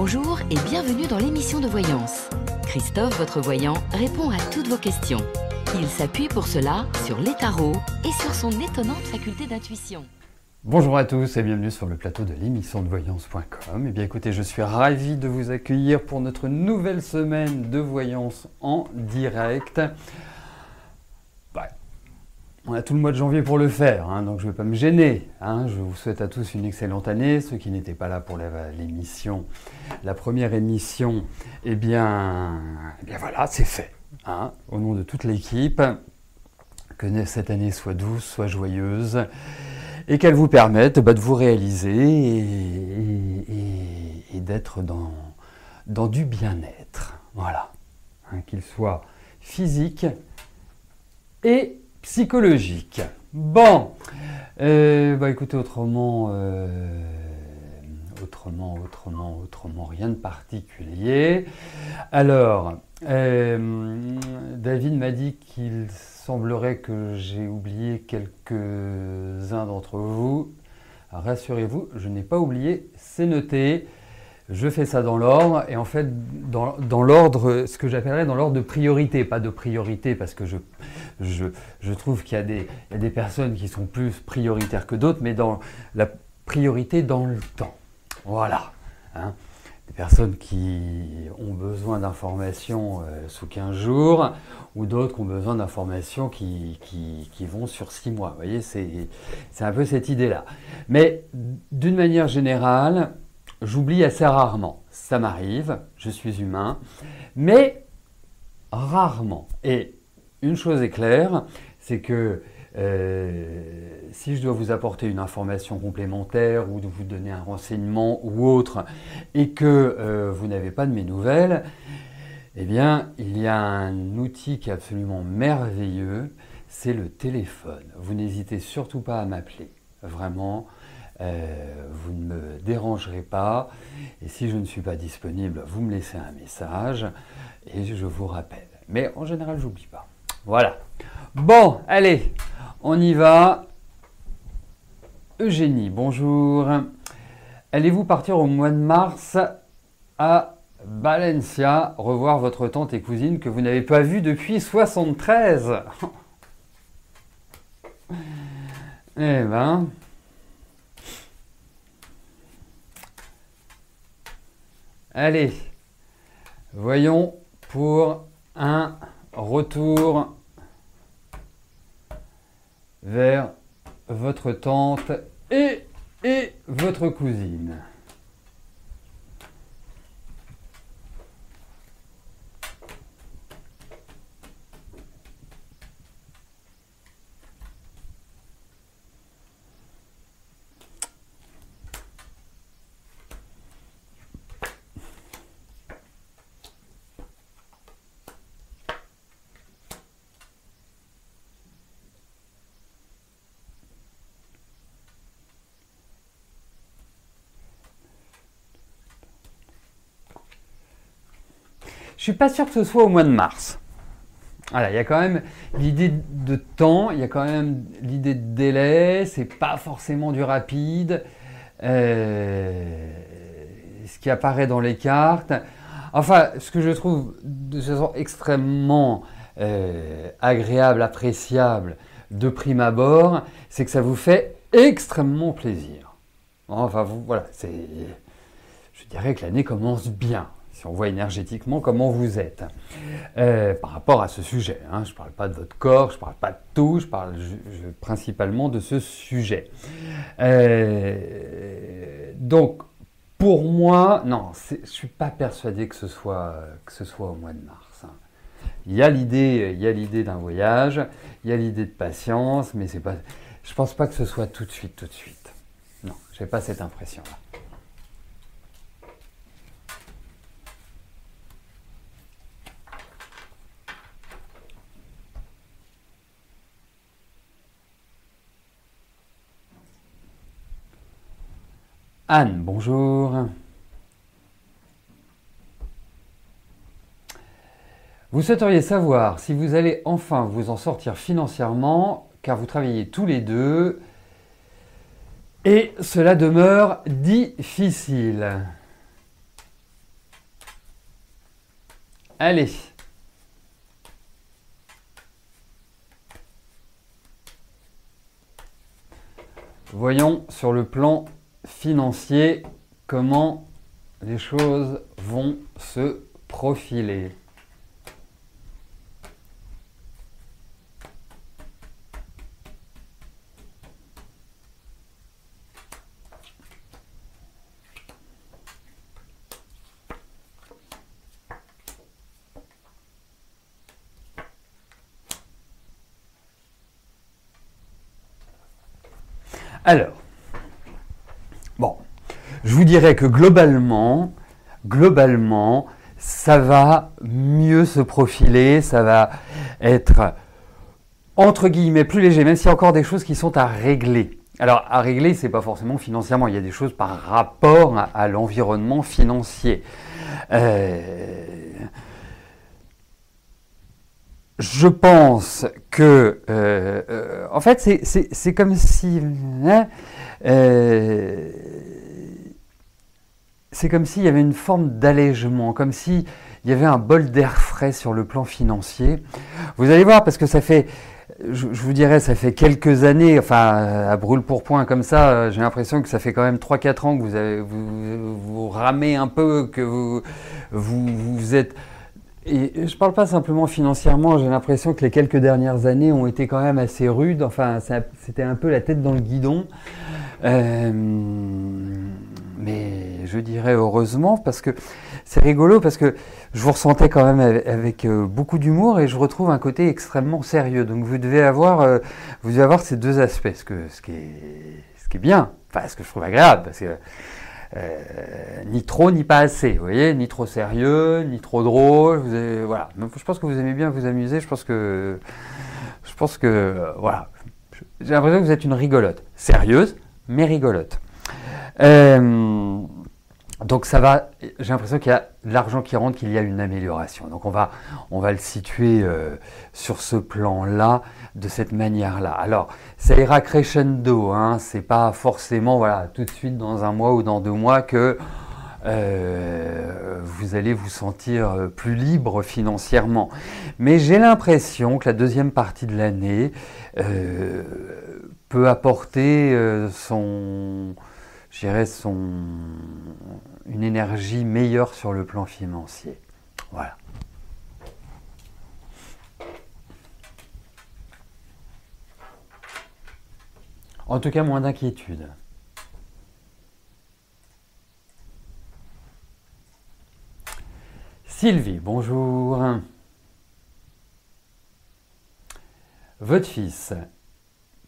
Bonjour et bienvenue dans l'émission de voyance. Christophe, votre voyant, répond à toutes vos questions. Il s'appuie pour cela sur les tarots et sur son étonnante faculté d'intuition. Bonjour à tous et bienvenue sur le plateau de l'émission de voyance.com. Eh bien écoutez, je suis ravi de vous accueillir pour notre nouvelle semaine de voyance en direct. On a tout le mois de janvier pour le faire, donc je ne vais pas me gêner. Je vous souhaite à tous une excellente année. Ceux qui n'étaient pas là pour l'émission, la première émission, eh bien voilà, c'est fait. Au nom de toute l'équipe, que cette année soit douce, soit joyeuse, et qu'elle vous permette de vous réaliser et d'être dans du bien-être. Voilà. Qu'il soit physique et psychologique. Bon, écoutez, autrement, rien de particulier. Alors, David m'a dit qu'il semblerait que j'ai oublié quelques-uns d'entre vous. Rassurez-vous, je n'ai pas oublié, c'est noté. Je fais ça dans l'ordre, et en fait, dans l'ordre, ce que j'appellerais dans l'ordre de priorité, pas de priorité, parce que je trouve qu'il y a des personnes qui sont plus prioritaires que d'autres, mais dans la priorité dans le temps. Voilà. Des personnes qui ont besoin d'informations sous 15 jours, ou d'autres qui ont besoin d'informations qui vont sur 6 mois. Vous voyez, c'est un peu cette idée-là. Mais d'une manière générale, j'oublie assez rarement. Ça m'arrive, je suis humain, mais rarement. Et une chose est claire, c'est que si je dois vous apporter une information complémentaire ou de vous donner un renseignement ou autre, et que vous n'avez pas de mes nouvelles, eh bien, il y a un outil qui est absolument merveilleux, c'est le téléphone. Vous n'hésitez surtout pas à m'appeler, vraiment. Vous ne me dérangerez pas, et si je ne suis pas disponible, vous me laissez un message et je vous rappelle. Mais en général, j'oublie pas. Voilà. Bon, allez, on y va. Eugénie, bonjour. Allez-vous partir au mois de mars à Valencia revoir votre tante et cousine que vous n'avez pas vue depuis 73? Eh ben... Allez, voyons pour un retour vers votre tante et votre cousine. Je suis pas sûr que ce soit au mois de mars. Voilà, il y a quand même l'idée de temps, il y a quand même l'idée de délai, c'est pas forcément du rapide. Ce qui apparaît dans les cartes. Enfin, ce que je trouve de façon extrêmement agréable, appréciable de prime abord, c'est que ça vous fait extrêmement plaisir. Enfin, voilà, je dirais que l'année commence bien. Si on voit énergétiquement comment vous êtes par rapport à ce sujet. Je ne parle pas de votre corps, je ne parle pas de tout, je parle principalement de ce sujet. Donc, pour moi, non, je ne suis pas persuadé que ce soit au mois de mars. Il y a l'idée d'un voyage, il y a l'idée de patience, mais je ne pense pas que ce soit tout de suite. Non, je n'ai pas cette impression-là. Anne, bonjour. Vous souhaiteriez savoir si vous allez enfin vous en sortir financièrement, car vous travaillez tous les deux et cela demeure difficile. Allez. Voyons sur le plan financier comment les choses vont se profiler. Alors, bon, je vous dirais que globalement, ça va mieux se profiler, ça va être, entre guillemets, plus léger, même s'il y a encore des choses qui sont à régler. Alors, à régler, c'est pas forcément financièrement, il y a des choses par rapport à l'environnement financier. Je pense que, en fait, c'est comme si, hein, c'est comme s'il y avait une forme d'allègement, comme s'il y avait un bol d'air frais sur le plan financier. Vous allez voir, parce que ça fait, je vous dirais, ça fait quelques années, enfin, à brûle-pourpoint comme ça, j'ai l'impression que ça fait quand même 3-4 ans que vous ramez un peu, que vous êtes... Et je ne parle pas simplement financièrement, j'ai l'impression que les quelques dernières années ont été quand même assez rudes, enfin c'était un peu la tête dans le guidon. Mais je dirais heureusement, parce que c'est rigolo, parce que je vous ressentais quand même avec beaucoup d'humour et je retrouve un côté extrêmement sérieux. Donc vous devez avoir ces deux aspects, ce qui est bien, enfin ce que je trouve agréable, parce que ni trop ni pas assez, vous voyez, ni trop sérieux, ni trop drôle. Voilà. Je pense que vous aimez bien vous amuser. Je pense que voilà. J'ai l'impression que vous êtes une rigolote, sérieuse mais rigolote. Donc ça va. J'ai l'impression qu'il y a de l'argent qui rentre, qu'il y a une amélioration. Donc on va le situer sur ce plan-là, de cette manière-là. Alors ça ira crescendo, hein. C'est pas forcément voilà tout de suite dans un mois ou dans 2 mois que vous allez vous sentir plus libre financièrement. Mais j'ai l'impression que la deuxième partie de l'année peut apporter une énergie meilleure sur le plan financier. Voilà. En tout cas, moins d'inquiétude. Sylvie, bonjour. Votre fils,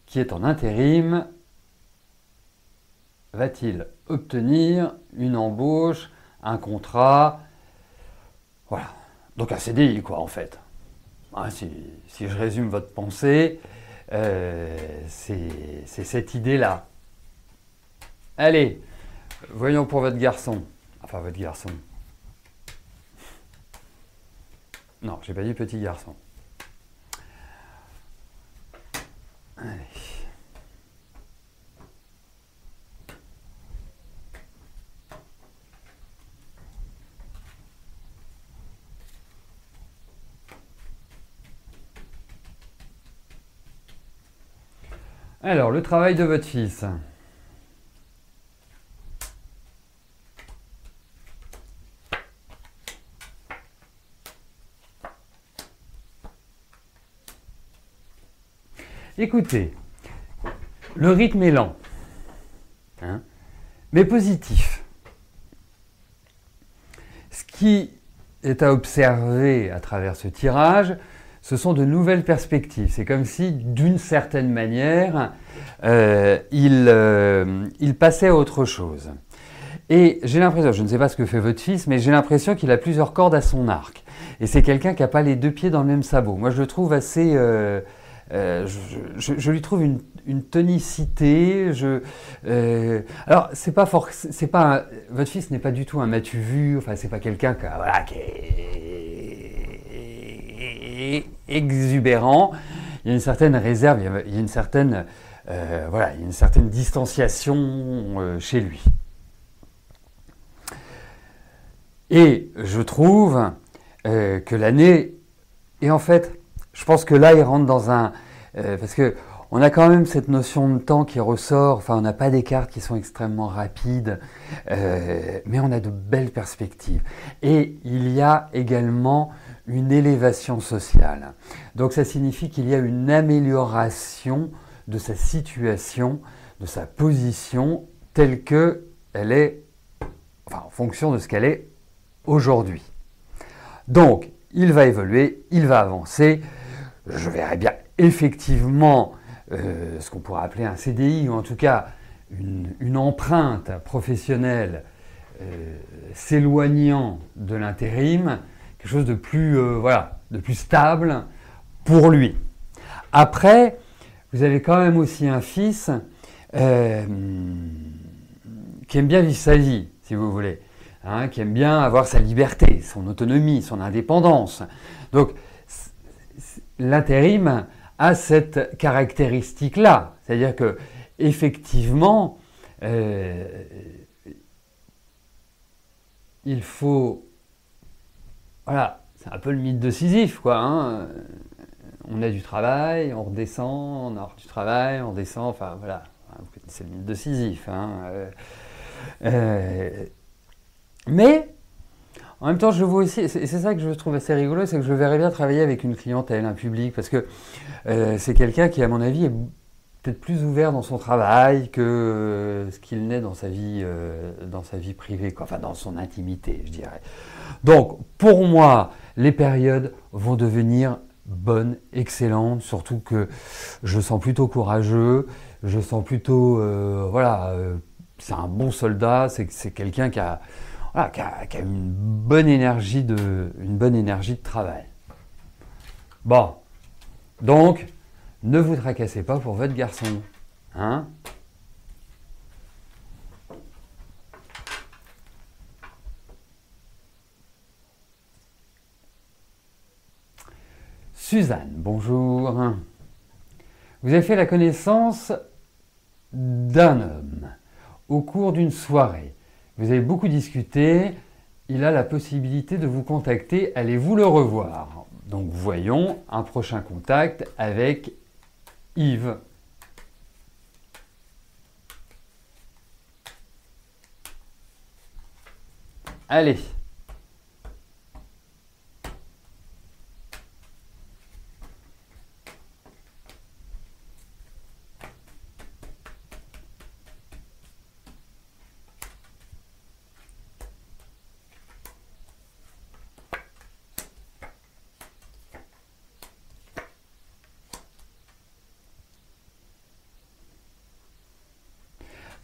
qui est en intérim, va-t-il obtenir une embauche, un contrat? Voilà. Donc un CDI, quoi, en fait. Hein, si je résume votre pensée, c'est cette idée-là. Allez, voyons pour votre garçon. Enfin, votre garçon. Non, j'ai pas dit petit garçon. Allez. Alors, le travail de votre fils. Écoutez, le rythme est lent, hein, mais positif. Ce qui est à observer à travers ce tirage, ce sont de nouvelles perspectives. C'est comme si, d'une certaine manière, il passait à autre chose. Et j'ai l'impression, je ne sais pas ce que fait votre fils, mais j'ai l'impression qu'il a plusieurs cordes à son arc. Et c'est quelqu'un qui n'a pas les 2 pieds dans le même sabot. Moi, je le trouve assez... je lui trouve une tonicité. Alors, votre fils n'est pas du tout un m'as-tu vu. Enfin, c'est pas quelqu'un qui est exubérant. Il y a une certaine réserve. Il y a une certaine distanciation chez lui. Et je trouve que l'année... Et en fait, je pense que là, il rentre dans un... parce que on a quand même cette notion de temps qui ressort, enfin on n'a pas des cartes qui sont extrêmement rapides, mais on a de belles perspectives. Et il y a également une élévation sociale. Donc ça signifie qu'il y a une amélioration de sa situation, de sa position telle qu'elle est, enfin en fonction de ce qu'elle est aujourd'hui. Donc il va évoluer, il va avancer, je verrai bien effectivement ce qu'on pourrait appeler un CDI, ou en tout cas une empreinte professionnelle s'éloignant de l'intérim, quelque chose de plus, de plus stable pour lui. Après, vous avez quand même aussi un fils qui aime bien vivre sa vie, si vous voulez, hein, qui aime bien avoir sa liberté, son autonomie, son indépendance. Donc, l'intérim a cette caractéristique-là, c'est-à-dire que effectivement, il faut, voilà, c'est un peu le mythe de Sisyphe, quoi. Hein. On a du travail, on redescend, on a du travail, on descend, enfin voilà, vous connaissez le mythe de Sisyphe. Hein. Mais en même temps, je vois aussi, c'est ça que je trouve assez rigolo, c'est que je verrais bien travailler avec une clientèle, un public, parce que c'est quelqu'un qui, à mon avis, est peut-être plus ouvert dans son travail que ce qu'il n'est dans sa vie privée, quoi. Enfin dans son intimité, je dirais. Donc, pour moi, les périodes vont devenir bonnes, excellentes, surtout que je sens plutôt courageux, je sens plutôt, c'est un bon soldat, c'est quelqu'un qui a une bonne énergie de travail. Bon, donc, ne vous tracassez pas pour votre garçon. Hein ? Suzanne, bonjour. Vous avez fait la connaissance d'un homme au cours d'une soirée. Vous avez beaucoup discuté, il a la possibilité de vous contacter, allez-vous le revoir? Donc voyons un prochain contact avec Yves. Allez.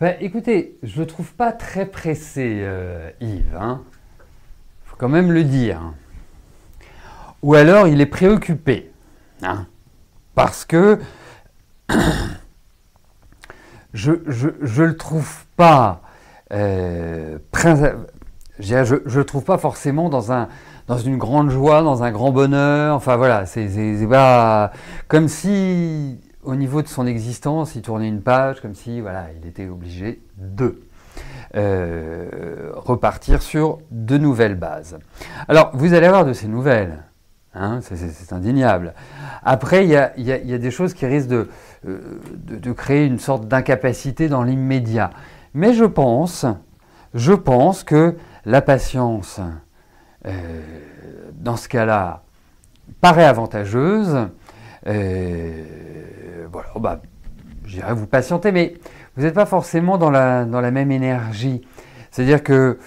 Ben, écoutez, je ne le trouve pas très pressé, Yves. Hein. Faut quand même le dire. Ou alors, il est préoccupé. Hein. Parce que je le trouve pas je le trouve pas forcément dans une grande joie, dans un grand bonheur. Enfin voilà, c'est pas comme si au niveau de son existence, il tournait une page, comme si voilà, il était obligé de repartir sur de nouvelles bases. Alors, vous allez avoir de ces nouvelles, hein, c'est indéniable. Après, il y a des choses qui risquent de créer une sorte d'incapacité dans l'immédiat. Mais je pense que la patience, dans ce cas-là, paraît avantageuse. Voilà, bah, je dirais vous patienter, mais vous n'êtes pas forcément dans la même énergie. C'est-à-dire que,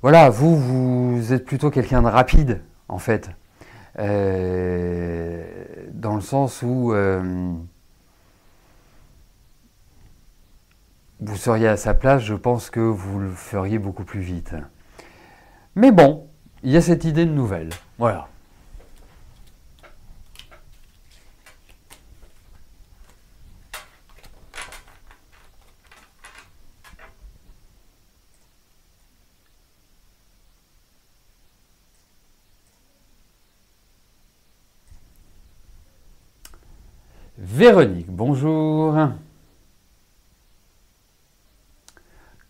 voilà, vous êtes plutôt quelqu'un de rapide, en fait. Dans le sens où vous seriez à sa place, je pense que vous le feriez beaucoup plus vite. Mais bon, il y a cette idée de nouvelle. Voilà. Véronique, bonjour.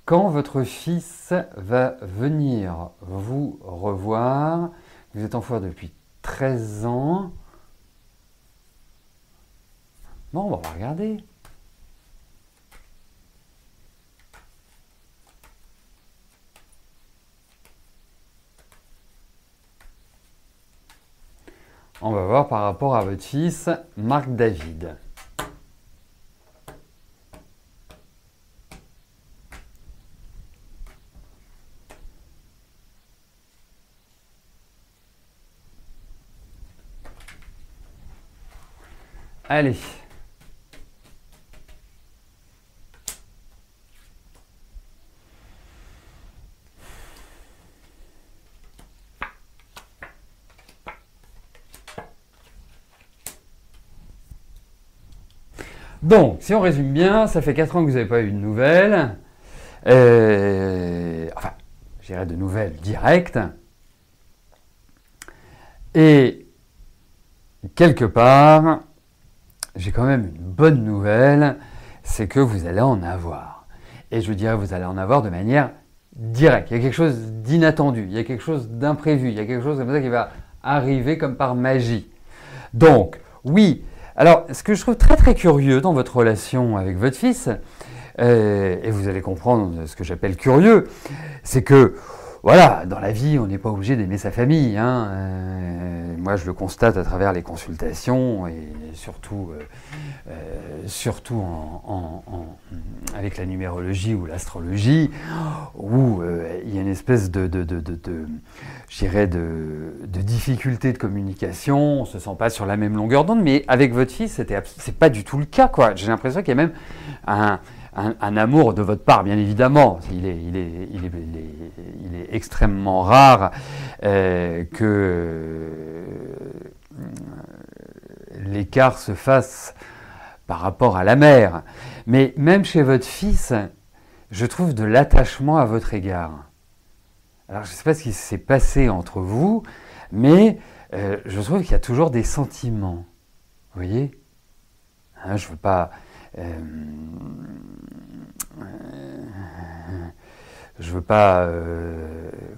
Quand votre fils va venir vous revoir, Vous êtes en foire depuis 13 ans. Bon, on va regarder. On va voir par rapport à votre fils, Marc David. Allez. Donc, si on résume bien, ça fait 4 ans que vous n'avez pas eu de nouvelles. Enfin, je dirais de nouvelles directes. Et quelque part, j'ai quand même une bonne nouvelle, c'est que vous allez en avoir. Et je dirais vous allez en avoir de manière directe. Il y a quelque chose d'inattendu, il y a quelque chose d'imprévu, il y a quelque chose comme ça qui va arriver comme par magie. Donc, oui. Alors, ce que je trouve très très curieux dans votre relation avec votre fils, et vous allez comprendre ce que j'appelle curieux, c'est que, voilà, dans la vie, on n'est pas obligé d'aimer sa famille. Moi, je le constate à travers les consultations et surtout avec la numérologie ou l'astrologie, où il y a une espèce je dirais de difficulté de communication. On se sent pas sur la même longueur d'onde, mais avec votre fils, c'est pas du tout le cas, quoi. J'ai l'impression qu'il y a même un amour de votre part, bien évidemment. Il est extrêmement rare que l'écart se fasse par rapport à la mère. Mais même chez votre fils, je trouve de l'attachement à votre égard. Alors, je ne sais pas ce qui s'est passé entre vous, mais je trouve qu'il y a toujours des sentiments. Vous voyez ? Je ne veux pas...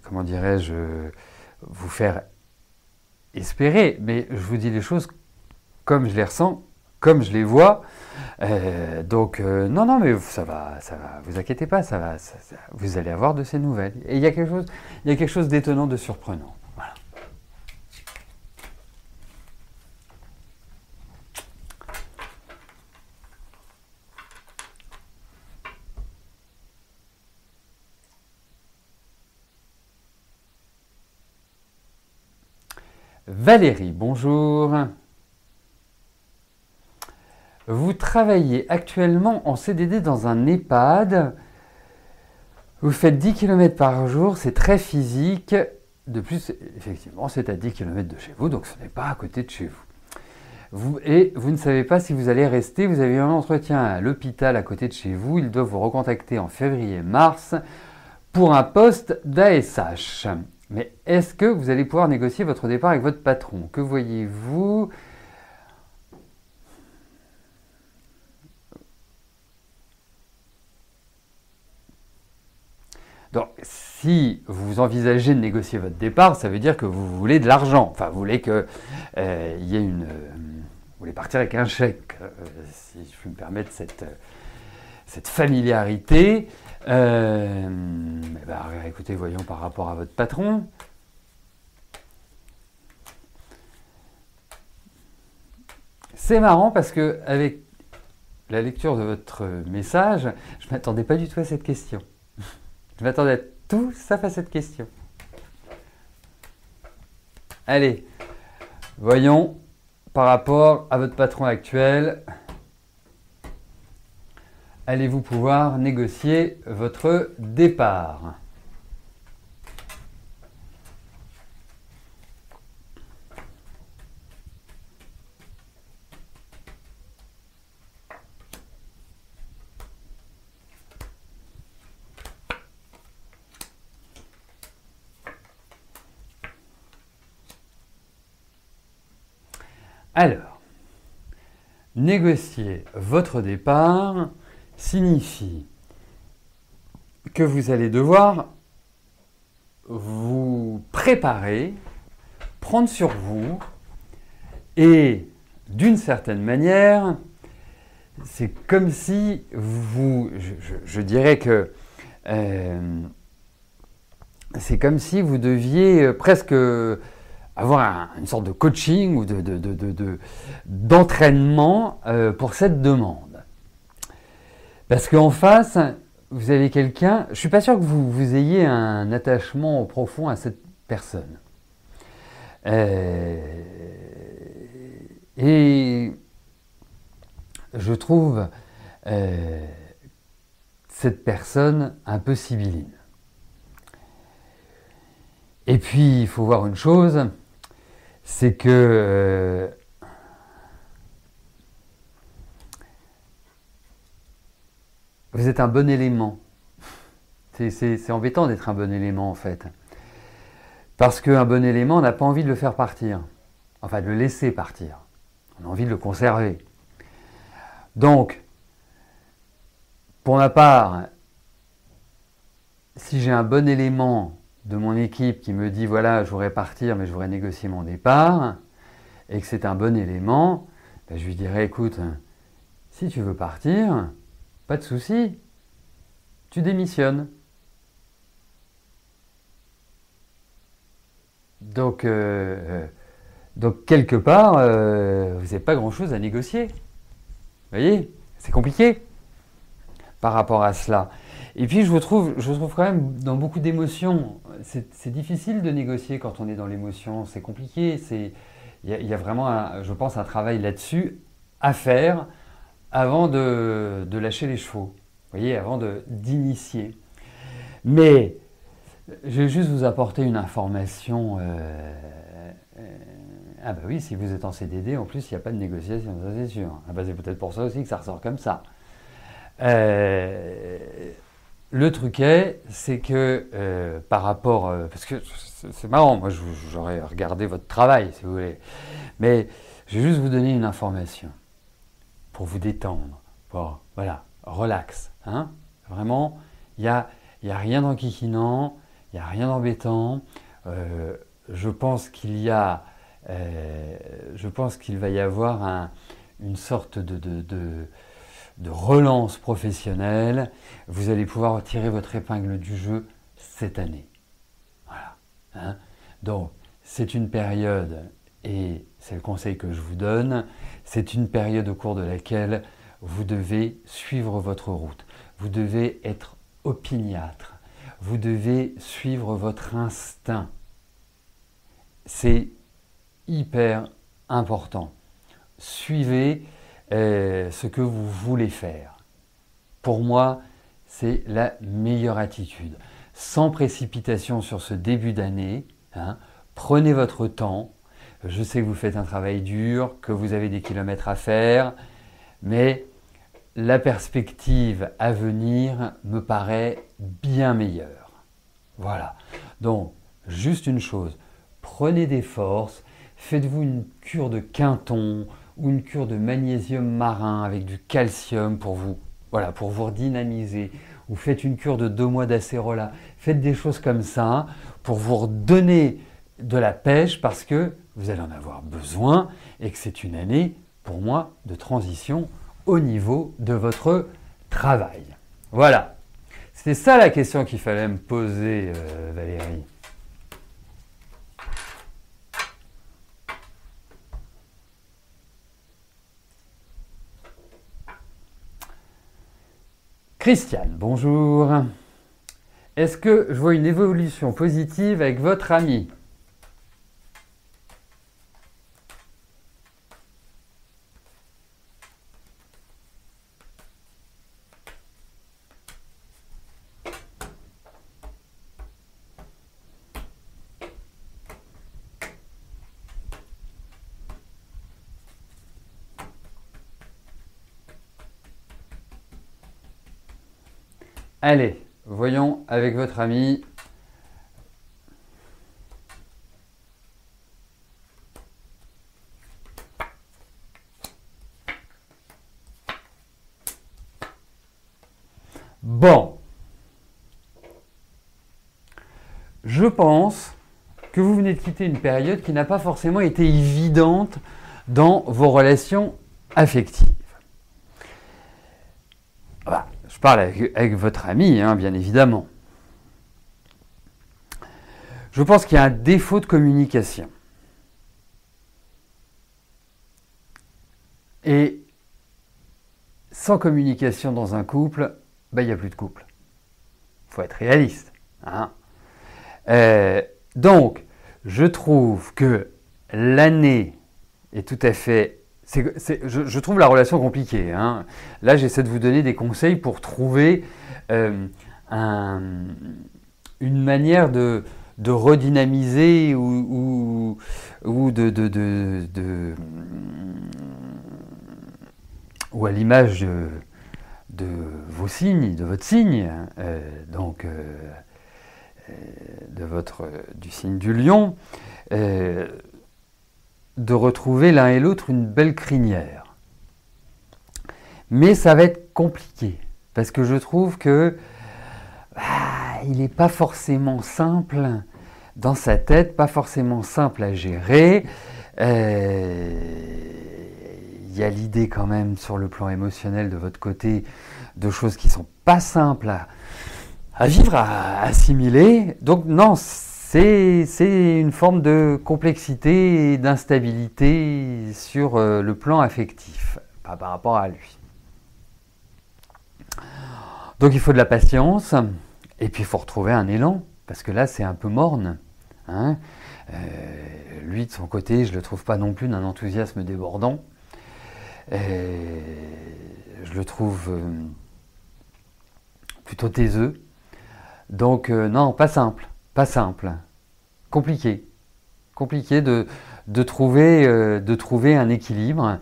comment dirais-je, vous faire espérer, mais je vous dis les choses comme je les ressens, comme je les vois. Non, mais ça va, vous inquiétez pas, vous allez avoir de ces nouvelles. Et il y a quelque chose d'étonnant, de surprenant. Voilà. Valérie, bonjour. Vous travaillez actuellement en CDD dans un EHPAD. Vous faites 10 km par jour, c'est très physique. De plus, effectivement, c'est à 10 km de chez vous, donc ce n'est pas à côté de chez vous. Vous ne savez pas si vous allez rester. Vous avez eu un entretien à l'hôpital à côté de chez vous. Ils doivent vous recontacter en février-mars pour un poste d'ASH. Mais est-ce que vous allez pouvoir négocier votre départ avec votre patron? Que voyez-vous? Donc, si vous envisagez de négocier votre départ, ça veut dire que vous voulez de l'argent. Enfin, vous voulez que y ait vous voulez partir avec un chèque, si je puis me permettre cette familiarité. Écoutez, voyons par rapport à votre patron. C'est marrant parce que avec la lecture de votre message, je ne m'attendais pas du tout à cette question. Je m'attendais tout sauf à cette question. Allez, voyons par rapport à votre patron actuel. Allez-vous pouvoir négocier votre départ? Alors, négocier votre départ signifie que vous allez devoir vous préparer prendre sur vous et d'une certaine manière, c'est comme si je dirais que c'est comme si vous deviez presque avoir une sorte de coaching ou d'entraînement pour cette demande. Parce qu'en face, vous avez quelqu'un, je ne suis pas sûr que vous ayez un attachement profond à cette personne. Et je trouve cette personne un peu sibylline. Et puis, il faut voir une chose, c'est que vous êtes un bon élément. C'est embêtant d'être un bon élément, en fait. Parce qu'un bon élément, on n'a pas envie de le faire partir. Enfin, de le laisser partir. On a envie de le conserver. Donc, pour ma part, si j'ai un bon élément de mon équipe qui me dit, voilà, je voudrais partir, mais je voudrais négocier mon départ, et que c'est un bon élément, ben, je lui dirais, écoute, si tu veux partir, pas de souci, tu démissionnes. Donc quelque part, vous n'avez pas grand-chose à négocier. Vous voyez, c'est compliqué par rapport à cela. Et puis je trouve quand même dans beaucoup d'émotions, c'est difficile de négocier quand on est dans l'émotion, c'est compliqué. Il y a vraiment, je pense, un travail là-dessus à faire avant de lâcher les chevaux. Vous voyez, avant d'initier. Mais je vais juste vous apporter une information. Ah bah oui, si vous êtes en CDD, en plus, il n'y a pas de négociation, ça c'est sûr. Ah bah c'est peut-être pour ça aussi que ça ressort comme ça. Le truc c'est que par rapport... parce que c'est marrant, moi j'aurais regardé votre travail, si vous voulez. Mais je vais juste vous donner une information pour vous détendre. Pour, voilà, relax. Hein, vraiment, il n'y a rien d'enquiquinant, il n'y a rien d'embêtant. Je pense qu'il va y avoir une sorte de relance professionnelle. Vous allez pouvoir tirer votre épingle du jeu cette année. Voilà. Hein, donc, c'est une période, et c'est le conseil que je vous donne, c'est une période au cours de laquelle vous devez suivre votre route. Vous devez être opiniâtre. Vous devez suivre votre instinct. C'est hyper important. Suivez ce que vous voulez faire. Pour moi, c'est la meilleure attitude. Sans précipitation sur ce début d'année, hein, prenez votre temps. Je sais que vous faites un travail dur, que vous avez des kilomètres à faire, mais la perspective à venir me paraît bien meilleure. Voilà. Donc, juste une chose, prenez des forces, faites-vous une cure de quinton ou une cure de magnésium marin avec du calcium pour vous redynamiser, ou faites une cure de 2 mois d'acérola, faites des choses comme ça pour vous redonner de la pêche parce que vous allez en avoir besoin et que c'est une année, pour moi, de transition au niveau de votre travail. Voilà. C'était ça la question qu'il fallait me poser, Valérie. Christiane, bonjour. Est-ce que je vois une évolution positive avec votre ami ? Allez, voyons avec votre ami. Bon. Je pense que vous venez de quitter une période qui n'a pas forcément été évidente dans vos relations affectives. Voilà, je parle avec votre ami, hein, bien évidemment. Je pense qu'il y a un défaut de communication. Et sans communication dans un couple, il n'y a plus de couple. Il faut être réaliste. Hein. Donc, je trouve que l'année est tout à fait... je trouve la relation compliquée. Hein. Là, j'essaie de vous donner des conseils pour trouver une manière de redynamiser ou à l'image de vos signes, de votre signe, du signe du lion, de retrouver l'un et l'autre une belle crinière. Mais ça va être compliqué, parce que je trouve que il n'est pas forcément simple dans sa tête, pas forcément simple à gérer. Il y a l'idée quand même sur le plan émotionnel de votre côté de choses qui ne sont pas simples à vivre, à assimiler. Donc non, c'est une forme de complexité et d'instabilité sur le plan affectif par rapport à lui. Donc il faut de la patience et puis il faut retrouver un élan parce que là c'est un peu morne. Hein. Lui de son côté, je ne le trouve pas non plus d'un enthousiasme débordant. Je le trouve plutôt taiseux. Donc non, pas simple, compliqué de trouver un équilibre.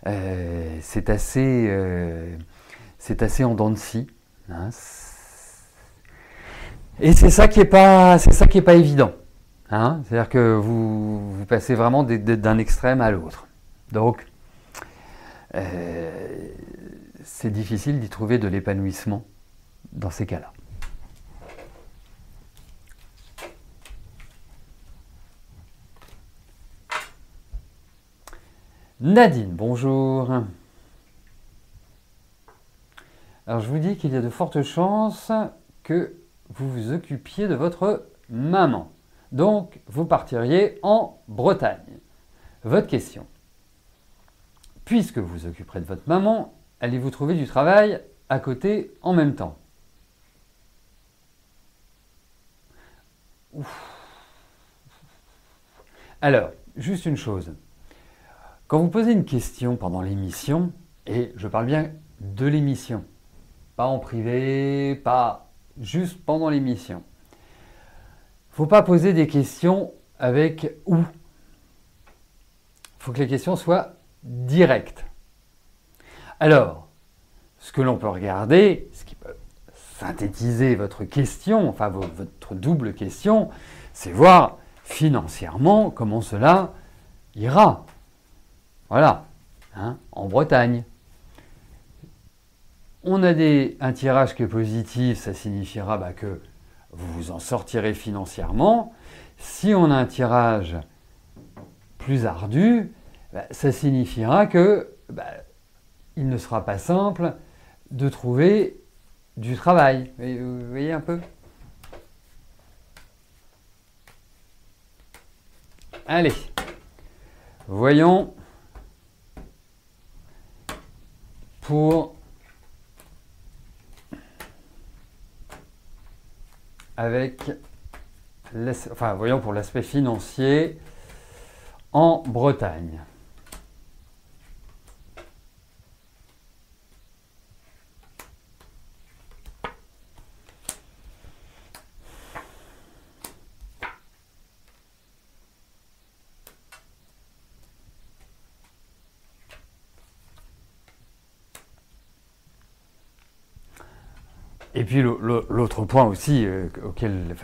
C'est assez en dents de scie. Hein. Et c'est ça qui est pas évident. Hein. C'est-à-dire que vous passez vraiment d'un extrême à l'autre. Donc c'est difficile d'y trouver de l'épanouissement dans ces cas-là. Nadine, bonjour. Alors je vous dis qu'il y a de fortes chances que vous vous occupiez de votre maman. Donc vous partiriez en Bretagne. Votre question. Puisque vous vous occuperez de votre maman, allez-vous trouver du travail à côté en même temps? Ouf. Alors, juste une chose. Quand vous posez une question pendant l'émission, et je parle bien de l'émission, pas en privé, pas juste pendant l'émission, il ne faut pas poser des questions avec « ou ». Il faut que les questions soient directes. Alors, ce que l'on peut regarder, ce qui peut synthétiser votre question, enfin votre double question, c'est voir financièrement comment cela ira. Voilà, hein, en Bretagne. On a un tirage qui est positif, ça signifiera que vous vous en sortirez financièrement. Si on a un tirage plus ardu, ça signifiera que il ne sera pas simple de trouver du travail. Vous voyez un peu? Allez, voyons pour voyons pour l'aspect financier en Bretagne. Et puis l'autre point aussi auquel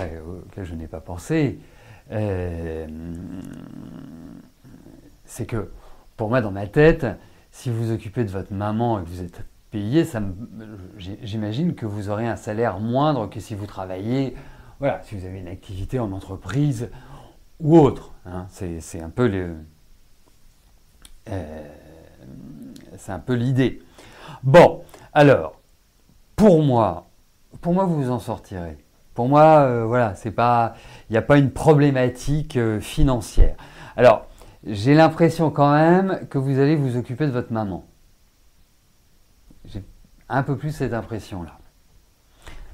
je n'ai pas pensé, c'est que pour moi dans ma tête, si vous vous occupez de votre maman et que vous êtes payé, j'imagine que vous aurez un salaire moindre que si vous travaillez, voilà, si vous avez une activité en entreprise ou autre. Hein. C'est un peu l'idée. Bon, alors, pour moi, vous vous en sortirez. Pour moi, voilà, il n'y a pas une problématique financière. Alors, j'ai l'impression quand même que vous allez vous occuper de votre maman. J'ai un peu plus cette impression-là.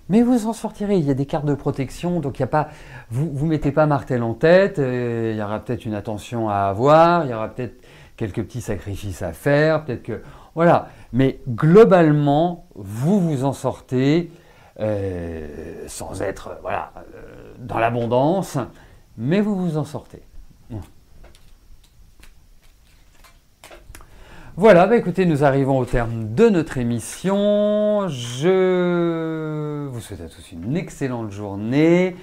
Mais vous en sortirez, il y a des cartes de protection, donc il y a pas, vous mettez pas Martel en tête, il y aura peut-être une attention à avoir, il y aura peut-être quelques petits sacrifices à faire, peut-être que... Voilà, mais globalement, vous vous en sortez sans être dans l'abondance, mais vous vous en sortez. Voilà, bah écoutez, nous arrivons au terme de notre émission. Je vous souhaite à tous une excellente journée.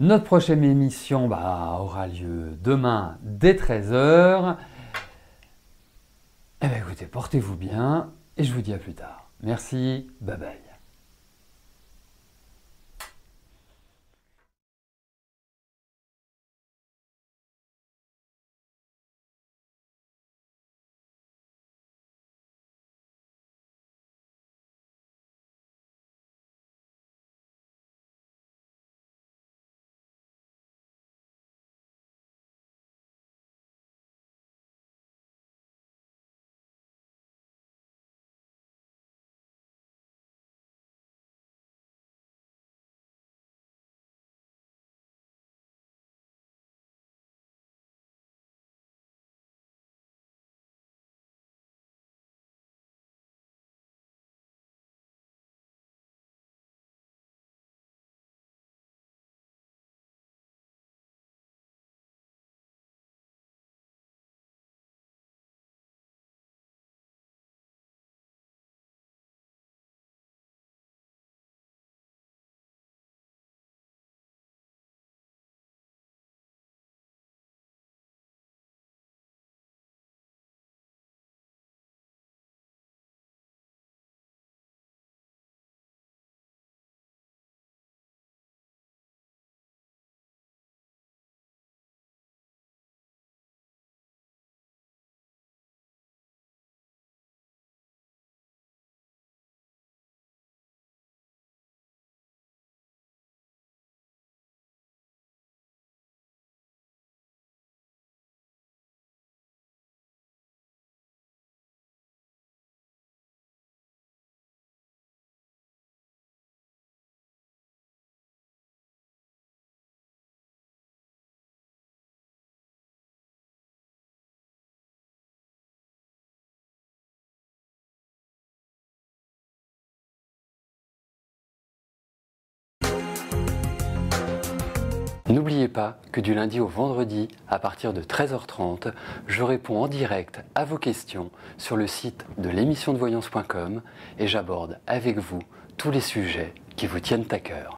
Notre prochaine émission aura lieu demain dès 13 h. Eh bien écoutez, portez-vous bien et je vous dis à plus tard. Merci, bye bye. N'oubliez pas que du lundi au vendredi, à partir de 13h30, je réponds en direct à vos questions sur le site de l'émissiondevoyance.com et j'aborde avec vous tous les sujets qui vous tiennent à cœur.